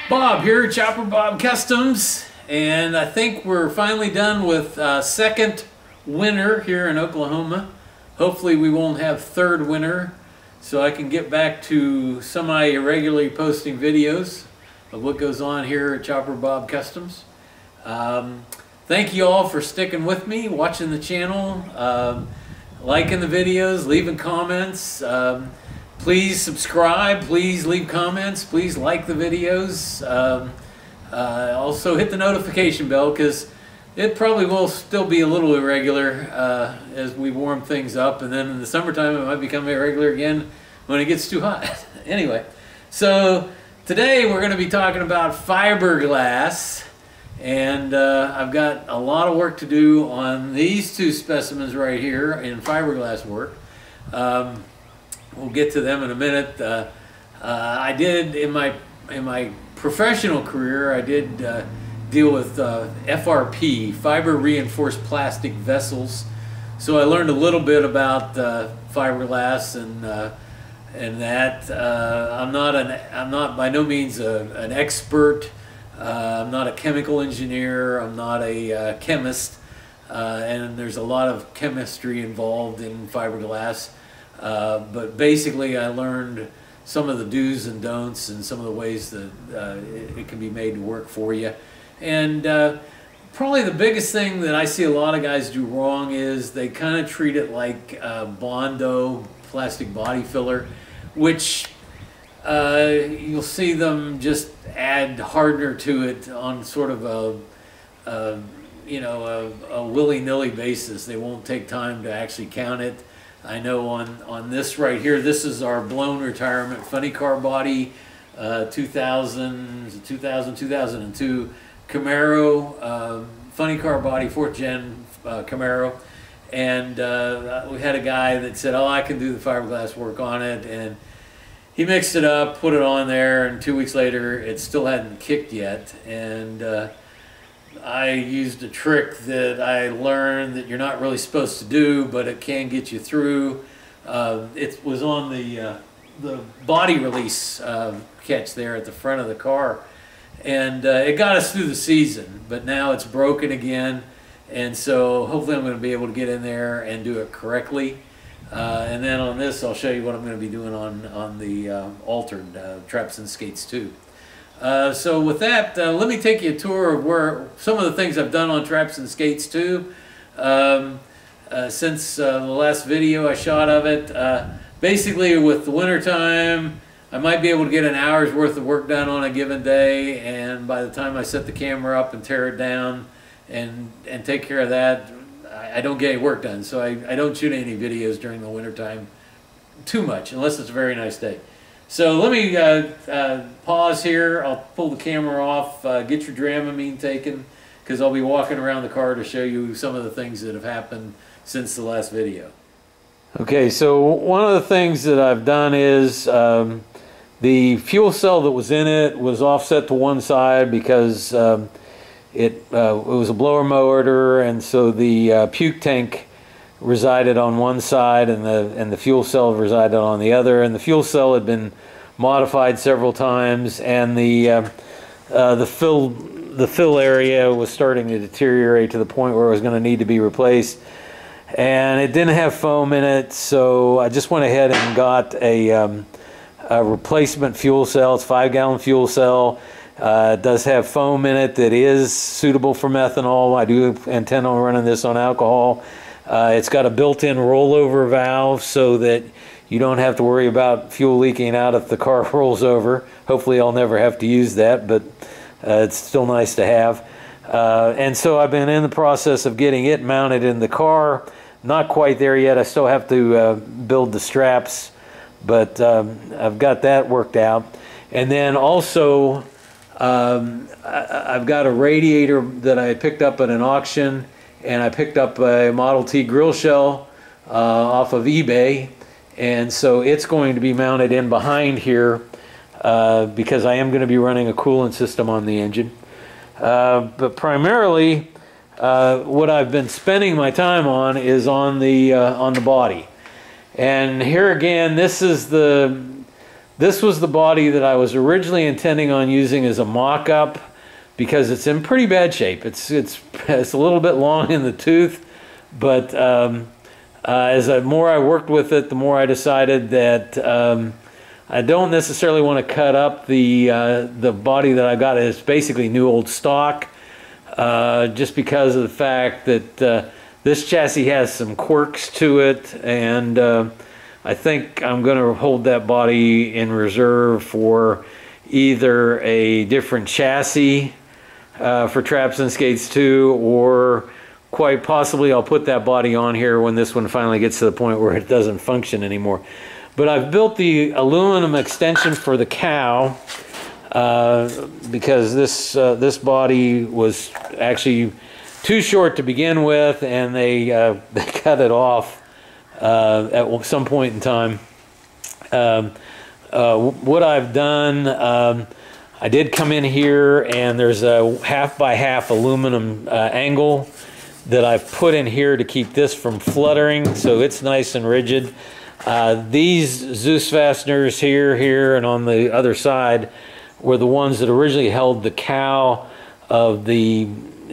Bob here, Chopper Bob Customs, and I think we're finally done with second winter here in Oklahoma. Hopefully we won't have third winter, so I can get back to semi-irregularly posting videos of what goes on here at Chopper Bob Customs. Thank you all for sticking with me, watching the channel, liking the videos, leaving comments. Please subscribe, please leave comments, please like the videos. Also hit the notification bell because it probably will still be a little irregular as we warm things up, and then in the summertime it might become irregular again when it gets too hot. Anyway, so today we're going to be talking about fiberglass, and I've got a lot of work to do on these two specimens right here in fiberglass work. We'll get to them in a minute. I did in my professional career, I did deal with FRP, fiber reinforced plastic vessels. So I learned a little bit about fiberglass and that. I'm not by no means an expert. I'm not a chemical engineer. I'm not a chemist, and there's a lot of chemistry involved in fiberglass. But basically I learned some of the do's and don'ts and some of the ways that it can be made to work for you. And probably the biggest thing that I see a lot of guys do wrong is they kind of treat it like Bondo plastic body filler, which you'll see them just add hardener to it on sort of a willy-nilly basis. They won't take time to actually count it. I know on this right here, this is our blown retirement funny car body, 2002 Camaro, funny car body, 4th gen Camaro. And we had a guy that said, oh, I can do the fiberglass work on it. And he mixed it up, put it on there, and 2 weeks later, it still hadn't kicked yet. And I used a trick that I learned that you're not really supposed to do, but it can get you through. It was on the body release catch there at the front of the car, and it got us through the season. But now it's broken again, and so hopefully I'm going to be able to get in there and do it correctly. And then on this, I'll show you what I'm going to be doing on the altered Traps and Skates 2. So with that, let me take you a tour of where some of the things I've done on Traps and Skates 2 since the last video I shot of it. Basically, with the winter time, I might be able to get an hour's worth of work done on a given day, and by the time I set the camera up and tear it down and take care of that, I don't get any work done. So I don't shoot any videos during the winter time too much, unless it's a very nice day. So let me pause here. I'll pull the camera off, get your Dramamine taken, because I'll be walking around the car to show you some of the things that have happened since the last video. Okay, so one of the things that I've done is the fuel cell that was in it was offset to one side because it was a blower motor, and so the puke tank resided on one side and the fuel cell resided on the other, and the fuel cell had been modified several times, and the fill area was starting to deteriorate to the point where it was going to need to be replaced, and it didn't have foam in it. So I just went ahead and got a replacement fuel cell. It's a 5-gallon fuel cell. It does have foam in it that is suitable for methanol. I do intend on running this on alcohol. It's got a built-in rollover valve so that you don't have to worry about fuel leaking out if the car rolls over. Hopefully I'll never have to use that, but it's still nice to have. And so I've been in the process of getting it mounted in the car. Not quite there yet. I still have to build the straps, but I've got that worked out. And then also I've got a radiator that I picked up at an auction, and I picked up a Model T grill shell off of eBay, and so it's going to be mounted in behind here because I am going to be running a coolant system on the engine. But primarily what I've been spending my time on is on the body. And here again, this is the This was the body that I was originally intending on using as a mock-up because it's in pretty bad shape. It's a little bit long in the tooth, but more I worked with it, the more I decided that I don't necessarily want to cut up the body that I got. It's basically new old stock, just because of the fact that this chassis has some quirks to it, and I think I'm going to hold that body in reserve for either a different chassis for Traps and Skates 2, or quite possibly I'll put that body on here when this one finally gets to the point where it doesn't function anymore. But I've built the aluminum extension for the cow because this body was actually too short to begin with, and they cut it off at some point in time. What I've done, I did come in here, and there's a 1/2 by 1/2 aluminum angle that I've put in here to keep this from fluttering, so it's nice and rigid. These Zeus fasteners here, and on the other side were the ones that originally held the cow of the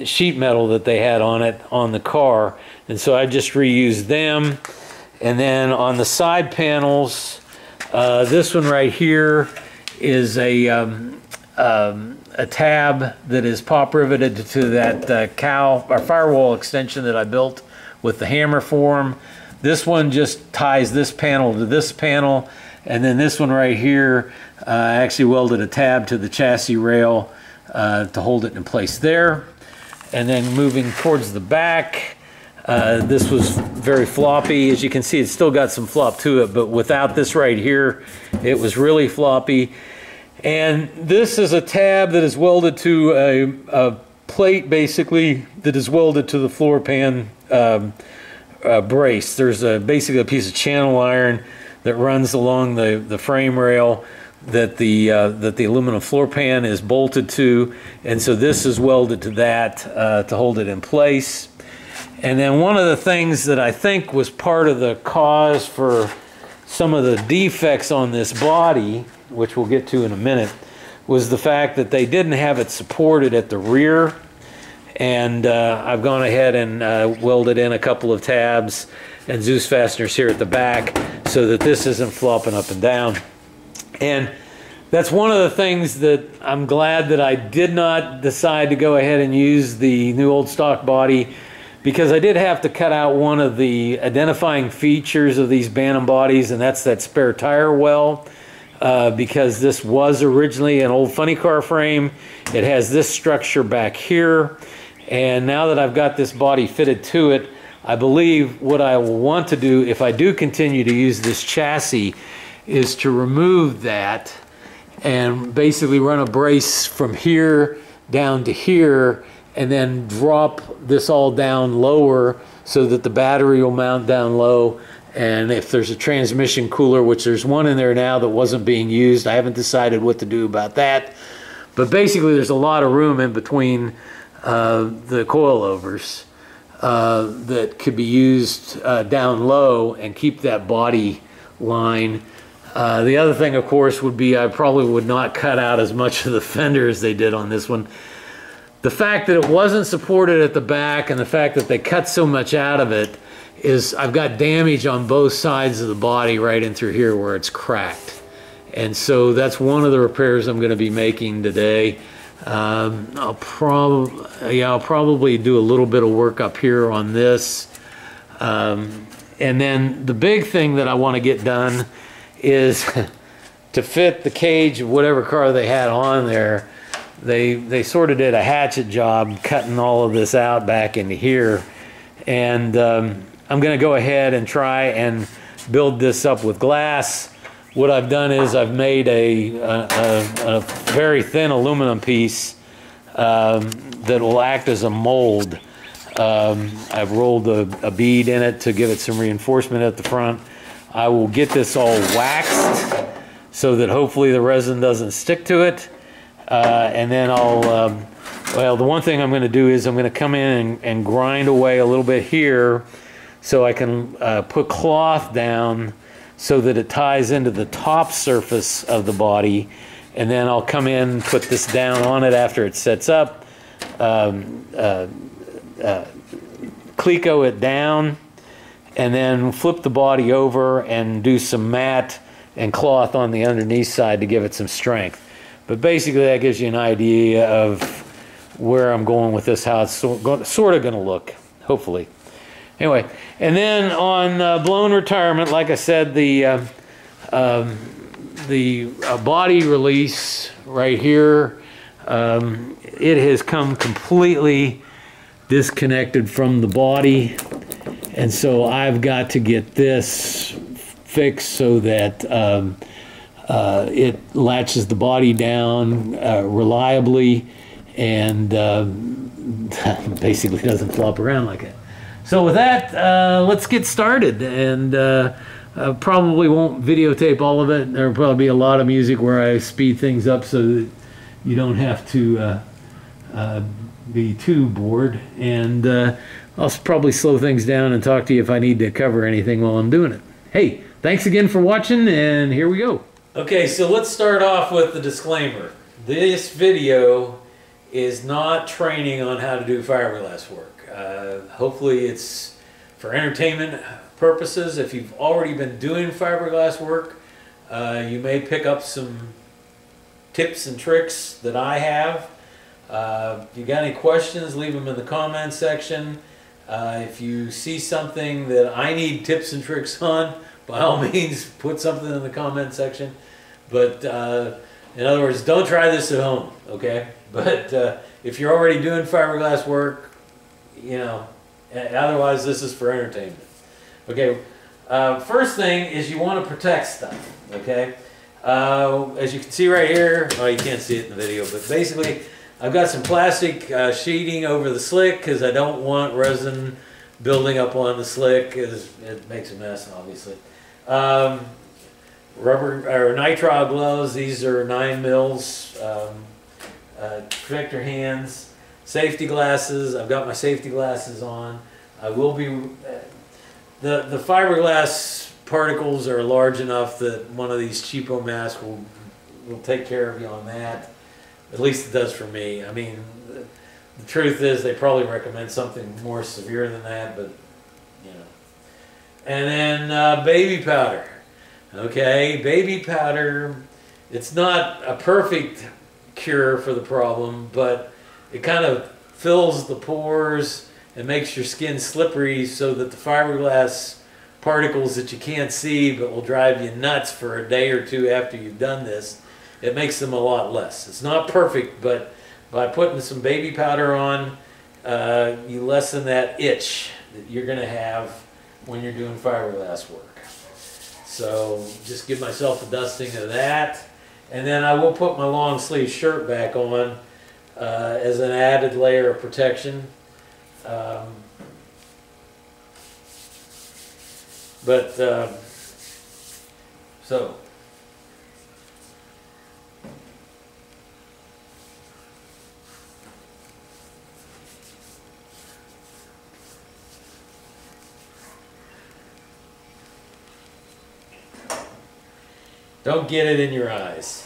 sheet metal that they had on it on the car, and so I just reused them. And then on the side panels, this one right here is a tab that is pop riveted to that cow or firewall extension that I built with the hammer form. This one just ties this panel to this panel, and then this one right here, I actually welded a tab to the chassis rail to hold it in place there. And then moving towards the back, this was very floppy. As you can see, it's still got some flop to it, but without this right here, it was really floppy. And this is a tab that is welded to a plate, basically, that is welded to the floor pan brace. There's basically a piece of channel iron that runs along the frame rail that the aluminum floor pan is bolted to, and so this is welded to that to hold it in place. And then one of the things that I think was part of the cause for some of the defects on this body, which we'll get to in a minute, was the fact that they didn't have it supported at the rear. And I've gone ahead and welded in a couple of tabs and Zeus fasteners here at the back so that this isn't flopping up and down. And that's one of the things that I'm glad that I did not decide to go ahead and use the new old stock body, because I did have to cut out one of the identifying features of these Bantam bodies, and that's that spare tire well, because this was originally an old funny car frame. It has this structure back here, and now that I've got this body fitted to it, I believe what I will want to do, if I do continue to use this chassis, is to remove that and basically run a brace from here down to here, and then drop this all down lower so that the battery will mount down low. And if there's a transmission cooler, which there's one in there now that wasn't being used, I haven't decided what to do about that. But basically there's a lot of room in between the coilovers that could be used down low and keep that body line. The other thing, of course, would be I probably would not cut out as much of the fender as they did on this one. The fact that it wasn't supported at the back and the fact that they cut so much out of it is I've got damage on both sides of the body right in through here where it's cracked. And so that's one of the repairs I'm going to be making today. I'll probably do a little bit of work up here on this. And then the big thing that I want to get done is to fit the cage of whatever car they had on there. They sort of did a hatchet job cutting all of this out back into here, and I'm going to go ahead and try and build this up with glass. What I've done is I've made a very thin aluminum piece that will act as a mold. I've rolled a bead in it to give it some reinforcement at the front. I will get this all waxed so that hopefully the resin doesn't stick to it. And then well, the one thing I'm going to do is I'm going to come in and grind away a little bit here so I can put cloth down so that it ties into the top surface of the body, and then I'll come in, put this down on it after it sets up, cleco it down, and then flip the body over and do some mat and cloth on the underneath side to give it some strength. But basically that gives you an idea of where I'm going with this, how it's sort of going to look, hopefully. Anyway, and then on blown retirement, like I said, the body release right here, it has come completely disconnected from the body, and so I've got to get this fixed so that it latches the body down reliably and basically doesn't flop around like that. So with that, let's get started, and I probably won't videotape all of it. There'll probably be a lot of music where I speed things up so that you don't have to be too bored, and I'll probably slow things down and talk to you if I need to cover anything while I'm doing it. Hey, thanks again for watching, and here we go. Okay, so let's start off with the disclaimer. This video is not training on how to do fiberglass work. Hopefully it's for entertainment purposes. If you've already been doing fiberglass work, you may pick up some tips and tricks that I have. If you got any questions, leave them in the comment section. If you see something that I need tips and tricks on, by all means put something in the comment section. But in other words, don't try this at home, okay? But if you're already doing fiberglass work, you know, otherwise this is for entertainment. Okay, first thing is you want to protect stuff, okay? As you can see right here, oh, you can't see it in the video, but basically I've got some plastic sheeting over the slick because I don't want resin building up on the slick, because it makes a mess, obviously. Rubber or nitrile gloves, these are 9 mils. Protect your hands. Safety glasses, I've got my safety glasses on. I will be, the fiberglass particles are large enough that one of these cheapo masks will take care of you on that. At least it does for me. I mean, the truth is they probably recommend something more severe than that, but you know. And then baby powder. Okay, baby powder, it's not a perfect cure for the problem, but it kind of fills the pores and makes your skin slippery so that the fiberglass particles that you can't see but will drive you nuts for a day or two after you've done this, it makes them a lot less. It's not perfect, but by putting some baby powder on, you lessen that itch that you're going to have when you're doing fiberglass work. So just give myself a dusting of that, and then I will put my long sleeve shirt back on as an added layer of protection. So don't get it in your eyes.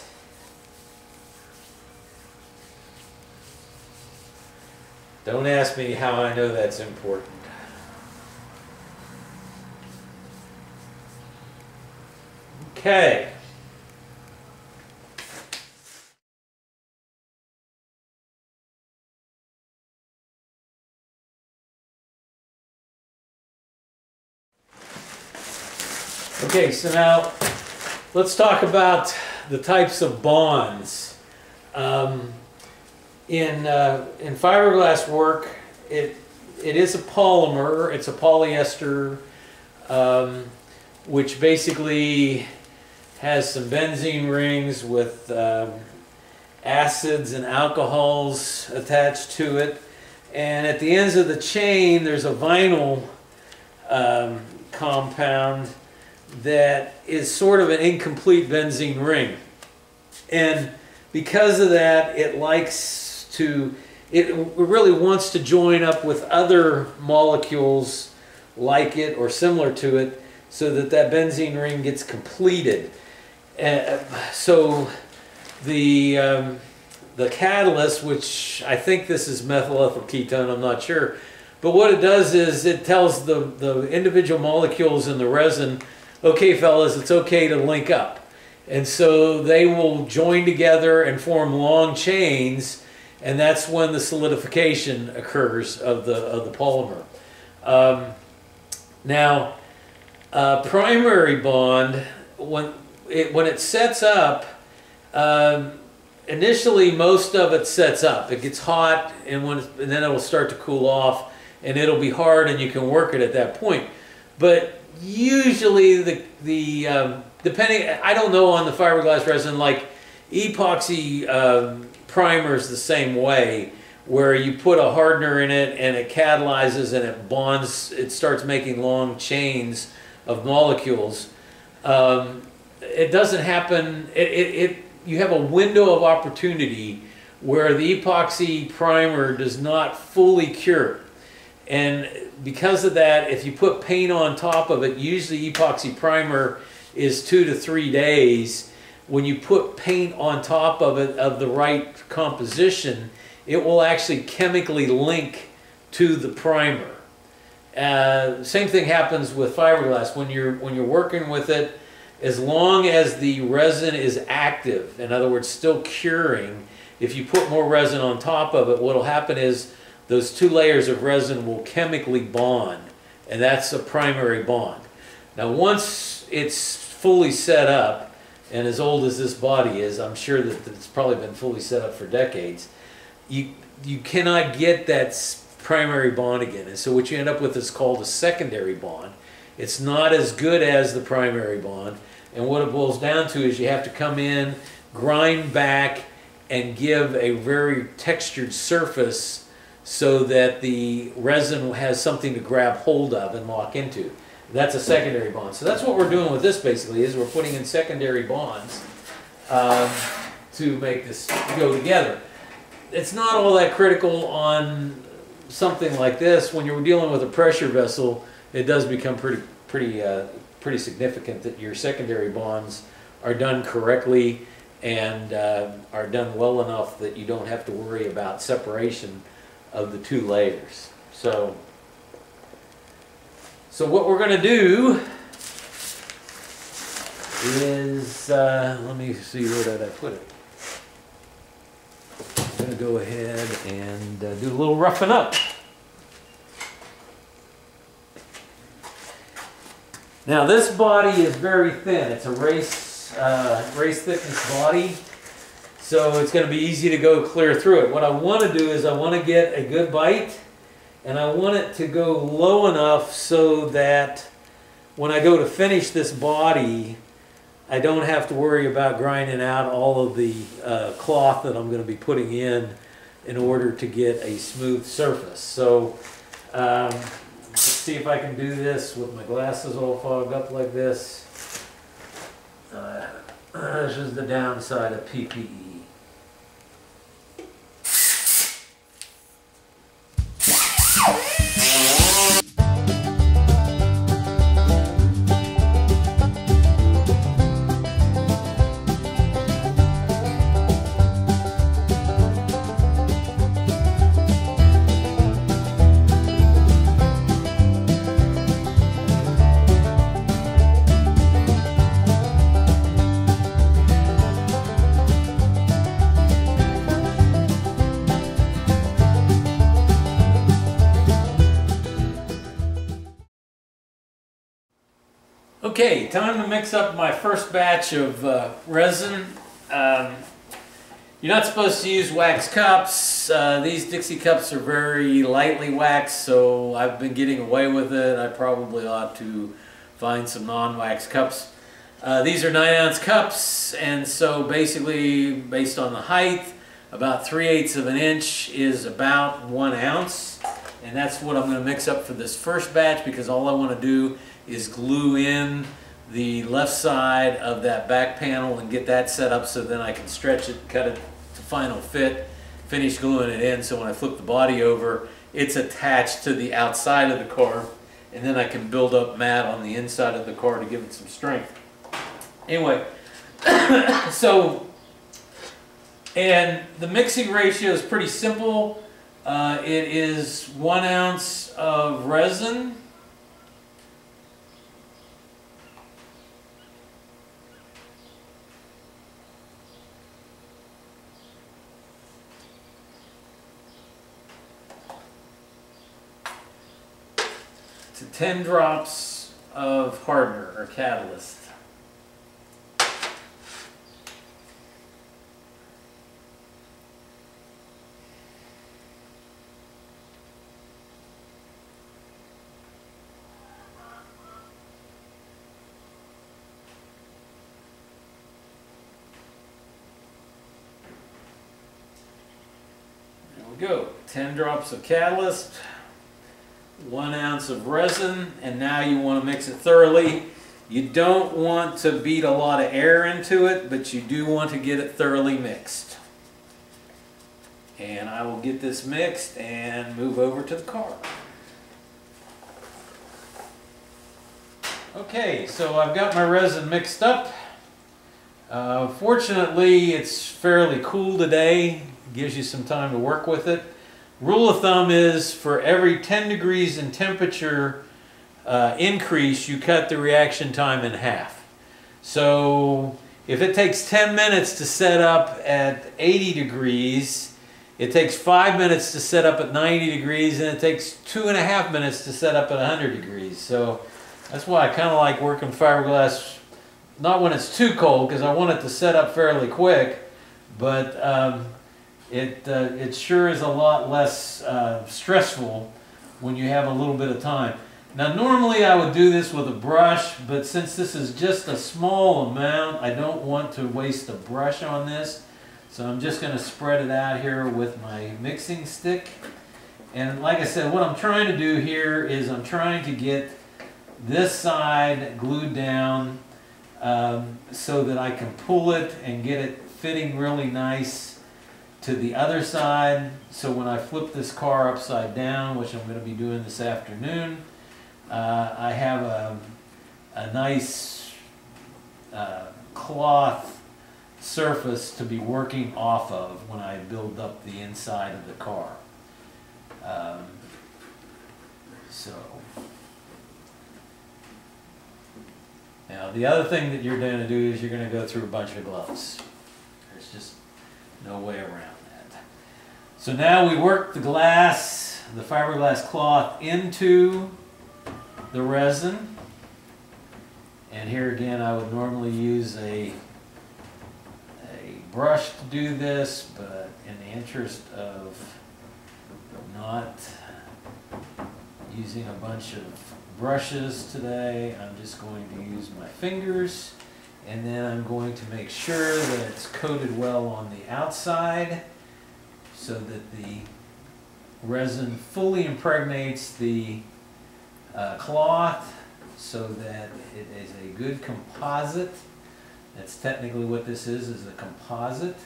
Don't ask me how I know that's important. Okay. Okay, so now let's talk about the types of bonds. In fiberglass work, it is a polymer. It's a polyester, which basically has some benzene rings with acids and alcohols attached to it. And at the ends of the chain, there's a vinyl compound that is sort of an incomplete benzene ring. And because of that, it really wants to join up with other molecules like it or similar to it so that that benzene ring gets completed. So the catalyst, which I think this is methyl ethyl ketone, I'm not sure, but what it does is it tells the individual molecules in the resin, okay fellas, it's okay to link up. And so they will join together and form long chains, and that's when the solidification occurs of the polymer. Now, primary bond, when it sets up, initially most of it sets up. It gets hot, and then it'll start to cool off, and it'll be hard, and you can work it at that point. But usually depending, I don't know on the fiberglass resin, like epoxy primers the same way, where you put a hardener in it and it catalyzes and it bonds, it starts making long chains of molecules. It doesn't happen, you have a window of opportunity where the epoxy primer does not fully cure. And because of that, if you put paint on top of it, usually epoxy primer is 2 to 3 days. When you put paint on top of it of the right composition, it will actually chemically link to the primer. Same thing happens with fiberglass. When you're working with it, as long as the resin is active, in other words, still curing, if you put more resin on top of it, what will happen is those 2 layers of resin will chemically bond, and that's a primary bond. Now, once it's fully set up, and as old as this body is, I'm sure that it's probably been fully set up for decades, you cannot get that primary bond again. And so what you end up with is called a secondary bond. It's not as good as the primary bond, and what it boils down to is you have to come in, grind back, and give a very textured surface so that the resin has something to grab hold of and lock into. That's a secondary bond. So that's what we're doing with this basically, is we're putting in secondary bonds to make this go together. It's not all that critical on something like this. When you're dealing with a pressure vessel, it does become pretty significant that your secondary bonds are done correctly and are done well enough that you don't have to worry about separation of the 2 layers. So what we're going to do is, let me see, where did I put it? I'm going to go ahead and do a little roughing up. Now this body is very thin. It's a race thickness body, so it's going to be easy to go clear through it. What I want to do is I want to get a good bite, and I want it to go low enough so that when I go to finish this body, I don't have to worry about grinding out all of the cloth that I'm going to be putting in order to get a smooth surface. So let's see if I can do this with my glasses all fogged up like this. This is the downside of PPE. Okay, time to mix up my first batch of resin. You're not supposed to use wax cups. These Dixie cups are very lightly waxed, so I've been getting away with it. I probably ought to find some non-wax cups. These are 9-ounce cups, and so basically, based on the height, about 3/8 of an inch is about 1 ounce. And that's what I'm going to mix up for this first batch, because all I want to do is glue in the left side of that back panel and get that set up so then I can stretch it, cut it to final fit, finish gluing it in, so when I flip the body over, it's attached to the outside of the car and then I can build up matte on the inside of the car to give it some strength. Anyway, so, and the mixing ratio is pretty simple. It is 1 ounce of resin, to 10 drops of hardener or catalyst. There we go, 10 drops of catalyst, 1 ounce of resin, and now you want to mix it thoroughly. You don't want to beat a lot of air into it, but you do want to get it thoroughly mixed. And I will get this mixed and move over to the car. Okay, so I've got my resin mixed up. Fortunately, it's fairly cool today. Gives you some time to work with it. Rule of thumb is for every 10 degrees in temperature increase, you cut the reaction time in half. So if it takes 10 minutes to set up at 80 degrees, it takes 5 minutes to set up at 90 degrees, and it takes 2.5 minutes to set up at 100 degrees. So that's why I kind of like working fiberglass, not when it's too cold, because I want it to set up fairly quick, but it sure is a lot less stressful when you have a little bit of time. Now normally I would do this with a brush, but since this is just a small amount, I don't want to waste a brush on this. So I'm just going to spread it out here with my mixing stick. And like I said, what I'm trying to do here is I'm trying to get this side glued down so that I can pull it and get it fitting really nice to the other side. So when I flip this car upside down, which I'm going to be doing this afternoon, I have a nice cloth surface to be working off of when I build up the inside of the car. Now the other thing that you're going to do is you're going to go through a bunch of gloves. There's just no way around that. So now we work the glass, the fiberglass cloth into the resin. And here again I would normally use a brush to do this, but in the interest of not using a bunch of brushes today, I'm just going to use my fingers, and then I'm going to make sure that it's coated well on the outside so that the resin fully impregnates the cloth so that it is a good composite. That's technically what this is a composite.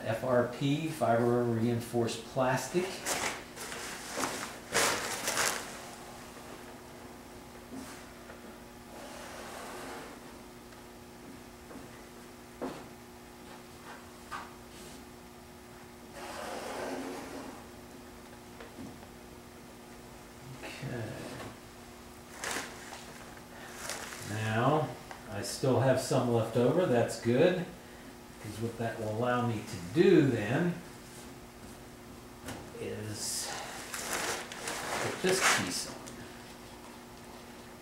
FRP, fiber reinforced plastic. Now, I still have some left over, that's good, because what that will allow me to do then is put this piece on.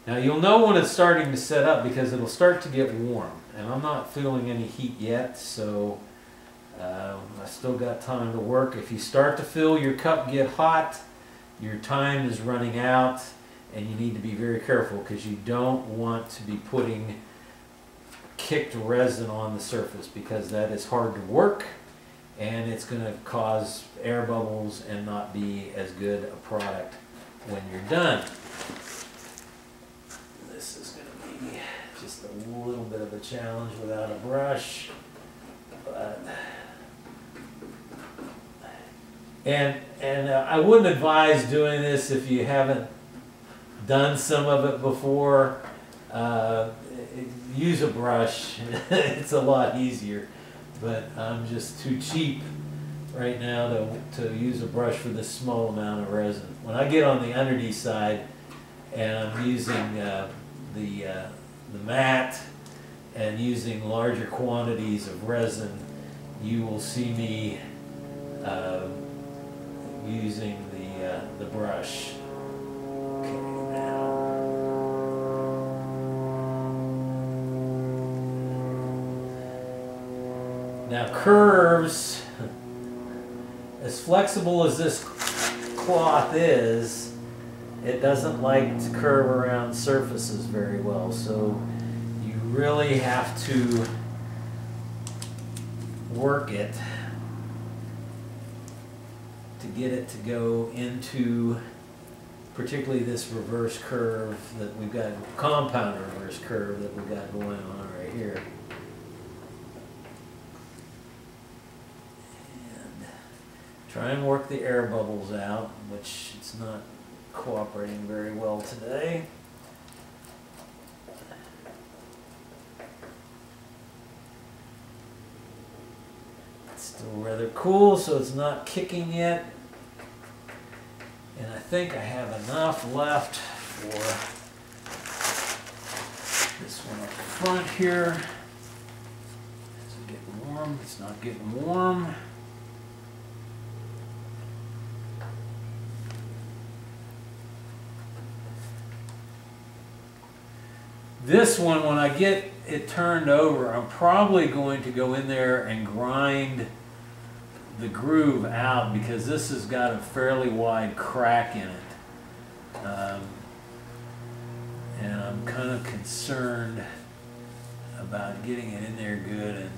Now you'll know when it's starting to set up because it'll start to get warm, and I'm not feeling any heat yet, so I still got time to work. If you start to feel your cup get hot, your time is running out, and you need to be very careful because you don't want to be putting kicked resin on the surface, because that is hard to work and it's going to cause air bubbles and not be as good a product when you're done. This is going to be just a little bit of a challenge without a brush, but and I wouldn't advise doing this if you haven't done some of it before, use a brush. It's a lot easier, but I'm just too cheap right now to use a brush for this small amount of resin. When I get on the underneath side and I'm using the mat and using larger quantities of resin, you will see me using the brush. Okay, now curves, as flexible as this cloth is, it doesn't like to curve around surfaces very well, so you really have to work it to get it to go into particularly this reverse curve that we've got, compound reverse curve that we've got going on right here. And try and work the air bubbles out, which it's not cooperating very well today. It's still rather cool, so it's not kicking yet. And I think I have enough left for this one up front here. Is it getting warm? It's not getting warm. This one, when I get it turned over, I'm probably going to go in there and grind the groove out, because this has got a fairly wide crack in it. And I'm kind of concerned about getting it in there good.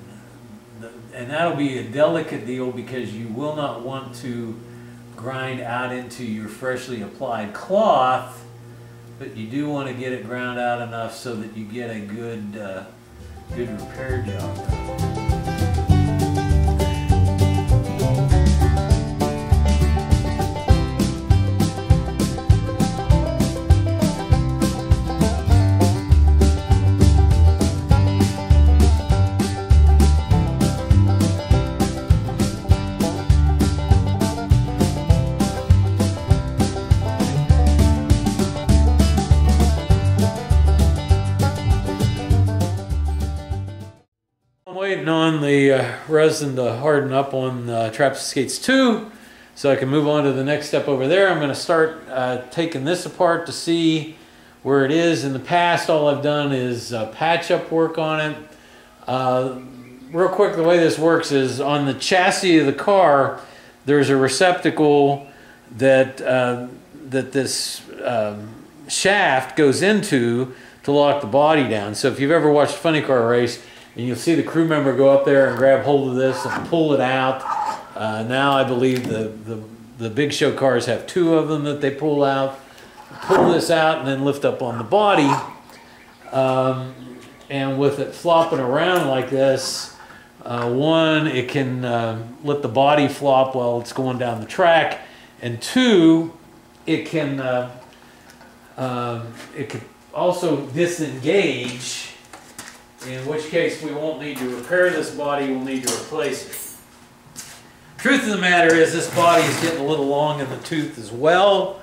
And that'll be a delicate deal, because you will not want to grind out into your freshly applied cloth, but you do want to get it ground out enough so that you get a good, good repair job. Waiting on the resin to harden up on Trapeze Skates 2 so I can move on to the next step over there. I'm going to start taking this apart to see where it is. In the past, all I've done is patch up work on it. Real quick, the way this works is on the chassis of the car, there's a receptacle that, that this shaft goes into to lock the body down. So if you've ever watched a funny car race, and you'll see the crew member go up there and grab hold of this and pull it out. Now I believe the big show cars have 2 of them that they pull out. Pull this out and then lift up on the body. And with it flopping around like this, one, it can let the body flop while it's going down the track. And 2, it can also disengage, in which case we won't need to repair this body, we'll need to replace it. Truth of the matter is, this body is getting a little long in the tooth as well.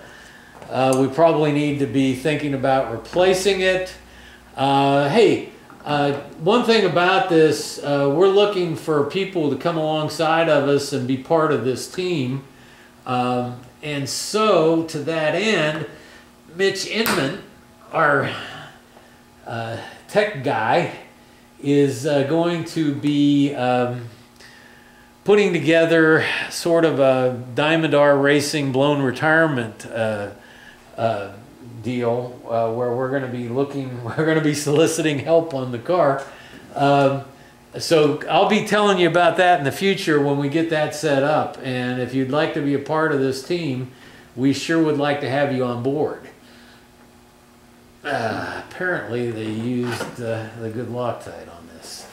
We probably need to be thinking about replacing it. Hey, one thing about this, we're looking for people to come alongside of us and be part of this team. And so, to that end, Mitch Inman, our tech guy, is going to be putting together sort of a Diamond R Racing blown retirement deal, where we're going to be soliciting help on the car. So I'll be telling you about that in the future when we get that set up. And if you'd like to be a part of this team, we sure would like to have you on board. Apparently they used the good Loctite on this,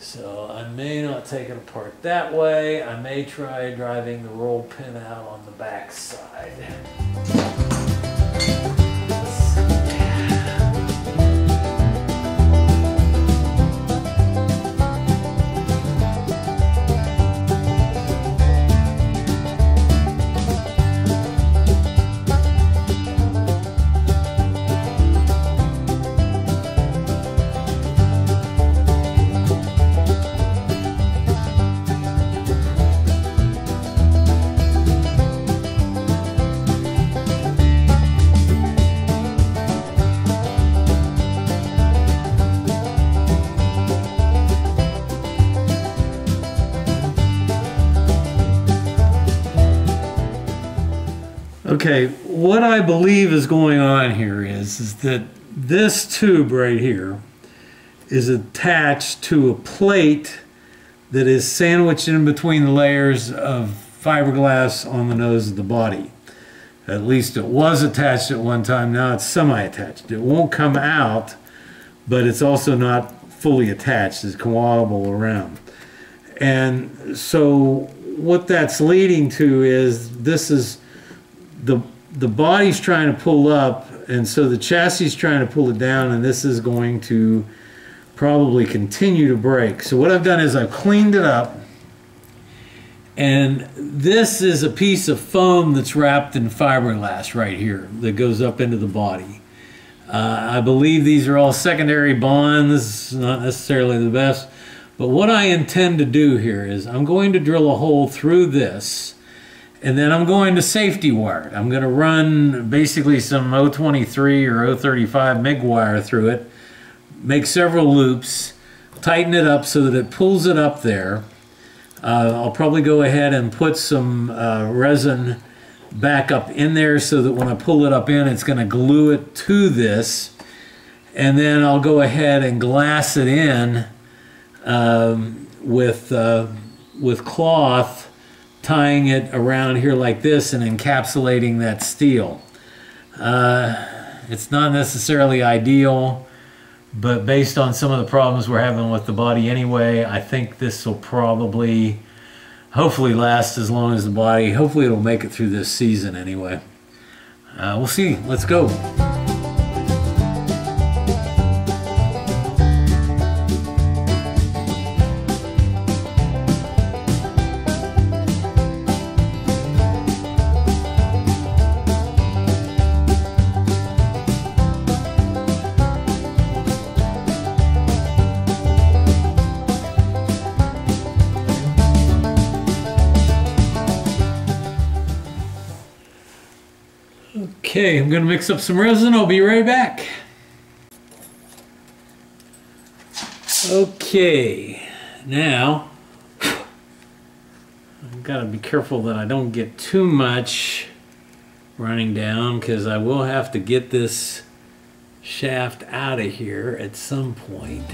so I may not take it apart that way. I may try driving the roll pin out on the back side. Okay, what I believe is going on here is that this tube right here is attached to a plate that is sandwiched in between the layers of fiberglass on the nose of the body. At least it was attached at one time. Now it's semi-attached. It won't come out, but it's also not fully attached. It can wobble around. And so what that's leading to is this is the body's trying to pull up, and so the chassis is trying to pull it down, and this is going to probably continue to break. So what I've done is I've cleaned it up, and this is a piece of foam that's wrapped in fiberglass right here that goes up into the body. I believe these are all secondary bonds, not necessarily the best, but what I intend to do here is I'm going to drill a hole through this, and then I'm going to safety wire it. I'm going to run basically some 023 or 035 MIG wire through it, make several loops, tighten it up so that it pulls it up there. I'll probably go ahead and put some resin back up in there so that when I pull it up in, it's going to glue it to this. And then I'll go ahead and glass it in with cloth, tying it around here like this and encapsulating that steel. It's not necessarily ideal, but based on some of the problems we're having with the body anyway, I think this will probably, hopefully last as long as the body. Hopefully it'll make it through this season anyway. We'll see. Let's go. Okay, I'm going to mix up some resin. I'll be right back. Okay, now I've got to be careful that I don't get too much running down, because I will have to get this shaft out of here at some point.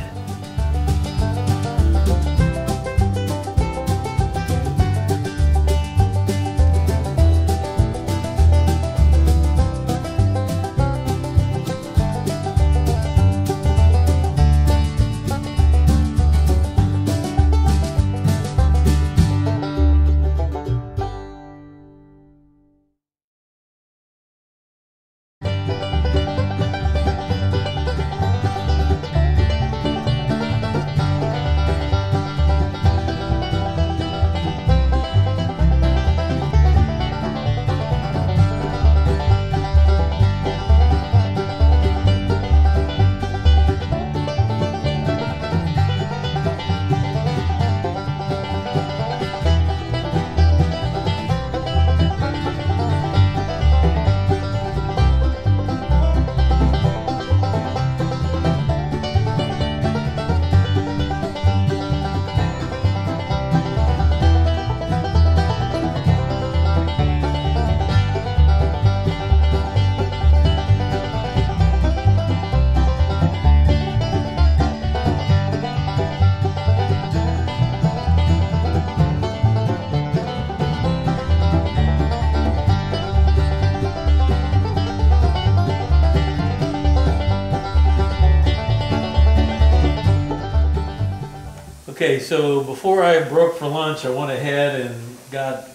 Okay, so before I broke for lunch, I went ahead and got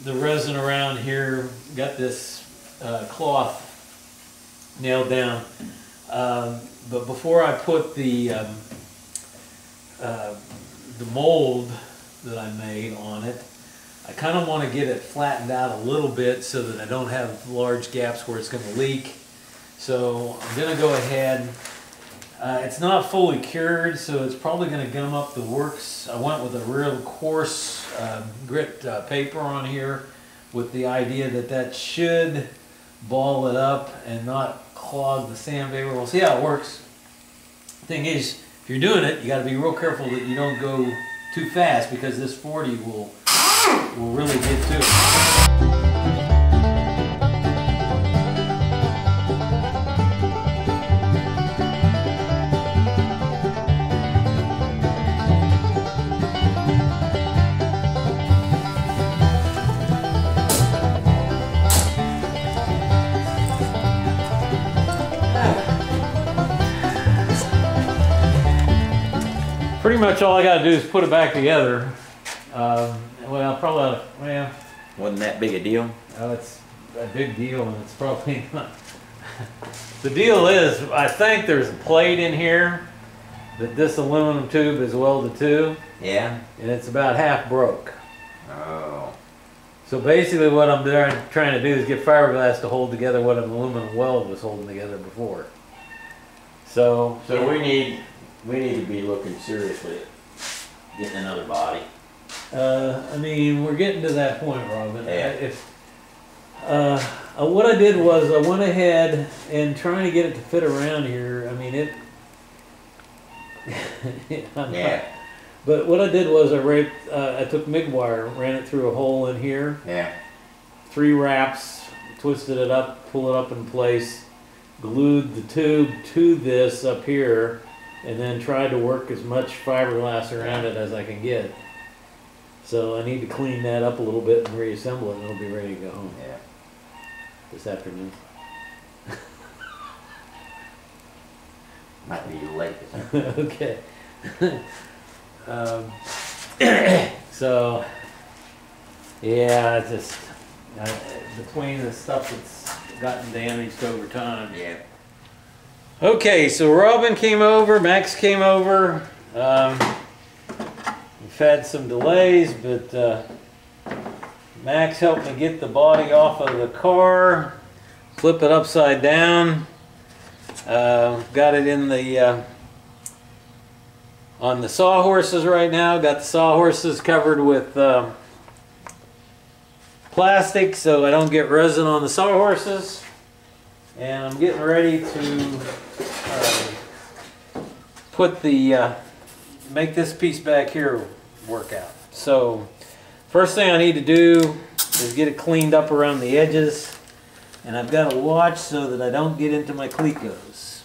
the resin around here, got this cloth nailed down. But before I put the mold that I made on it, I kind of want to get it flattened out a little bit so that I don't have large gaps where it's going to leak. So I'm going to go ahead. It's not fully cured, so it's probably going to gum up the works. I went with a real coarse grit paper on here with the idea that that should ball it up and not clog the sandpaper. We'll see how it works. Thing is, if you're doing it, you got to be real careful that you don't go too fast, because this 40 will really get to it. pretty much all I got to do is put it back together. Well, probably, well, Wasn't that big a deal? it's a big deal, and it's probably not. The deal is, I think there's a plate in here that this aluminum tube is welded to, Yeah. and it's about half broke. Oh. So basically what I'm trying to do is get fiberglass to hold together what an aluminum weld was holding together before. So So we need to be looking seriously at getting another body. I mean, we're getting to that point, Robin. Yeah. What I did was I went ahead and trying to get it to fit around here. I mean, it. Yeah. But what I did was I took MIG wire, ran it through a hole in here, Yeah. 3 wraps, twisted it up, pull it up in place, glued the tube to this up here, and then tried to work as much fiberglass around it as I can get. So I need to clean that up a little bit and reassemble it, and it'll be ready to go home Yeah. this afternoon. Might be late. Okay. So, yeah, it's just between the stuff that's gotten damaged over time. Yeah. Okay, so Robin came over, Max came over. We've had some delays, but Max helped me get the body off of the car, flip it upside down. Got it in the on the sawhorses right now. Got the sawhorses covered with plastic so I don't get resin on the sawhorses. And I'm getting ready to put the make this piece back here work out. So first thing I need to do is get it cleaned up around the edges, and I've got to watch so that I don't get into my clecos.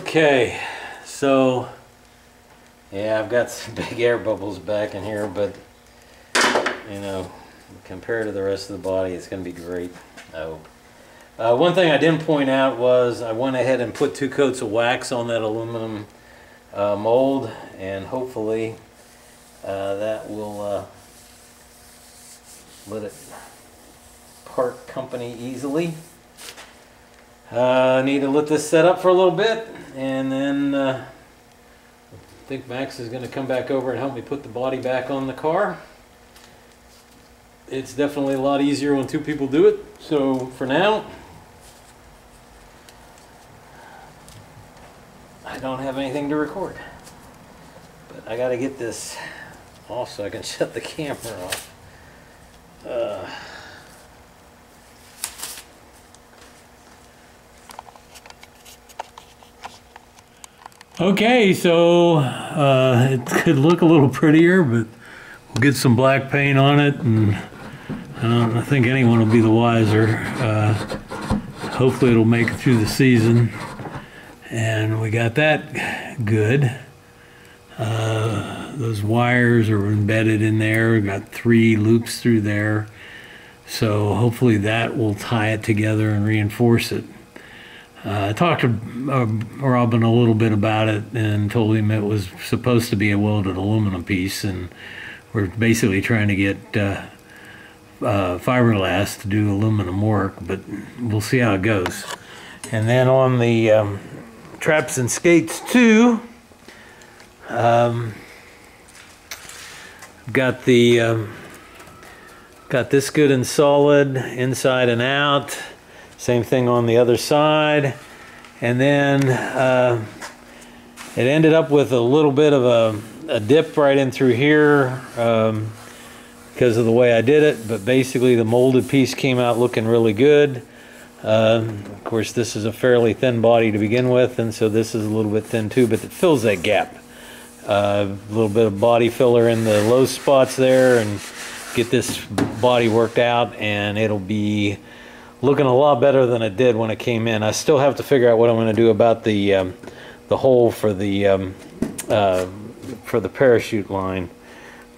Okay, so yeah, I've got some big air bubbles back in here, but you know, compared to the rest of the body, it's going to be great, I hope. One thing I didn't point out was I went ahead and put 2 coats of wax on that aluminum mold, and hopefully that will let it part company easily. I need to let this set up for a little bit, and then I think Max is going to come back over and help me put the body back on the car. It's definitely a lot easier when 2 people do it. So for now, I don't have anything to record, but I got to get this off so I can shut the camera off. Okay, so it could look a little prettier, but we'll get some black paint on it, and I think anyone will be the wiser. Hopefully it'll make it through the season, and we got that good. Those wires are embedded in there. We've got 3 loops through there, so hopefully that will tie it together and reinforce it. I talked to Robin a little bit about it and told him it was supposed to be a welded aluminum piece, and we're basically trying to get fiberglass to do aluminum work, but we'll see how it goes. And then on the traps and skates too, got this good and solid inside and out. Same thing on the other side, and then it ended up with a little bit of a dip right in through here because of the way I did it, but basically the molded piece came out looking really good. Of course, this is a fairly thin body to begin with, and so this is a little bit thin too, but it fills that gap. A little bit of body filler in the low spots there, and get this body worked out, and it'll be looking a lot better than it did when it came in. I still have to figure out what I'm going to do about the hole for the parachute line,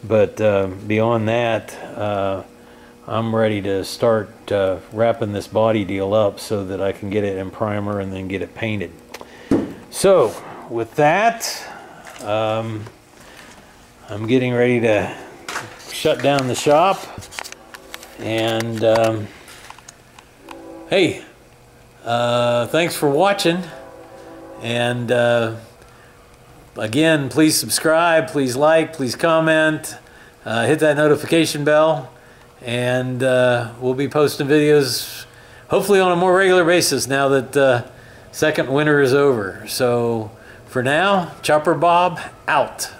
but beyond that, I'm ready to start wrapping this body deal up so that I can get it in primer and then get it painted. So with that, I'm getting ready to shut down the shop, and hey, thanks for watching, and again, please subscribe, please like, please comment, hit that notification bell, and we'll be posting videos hopefully on a more regular basis now that second winter is over. So for now, Chopper Bob out.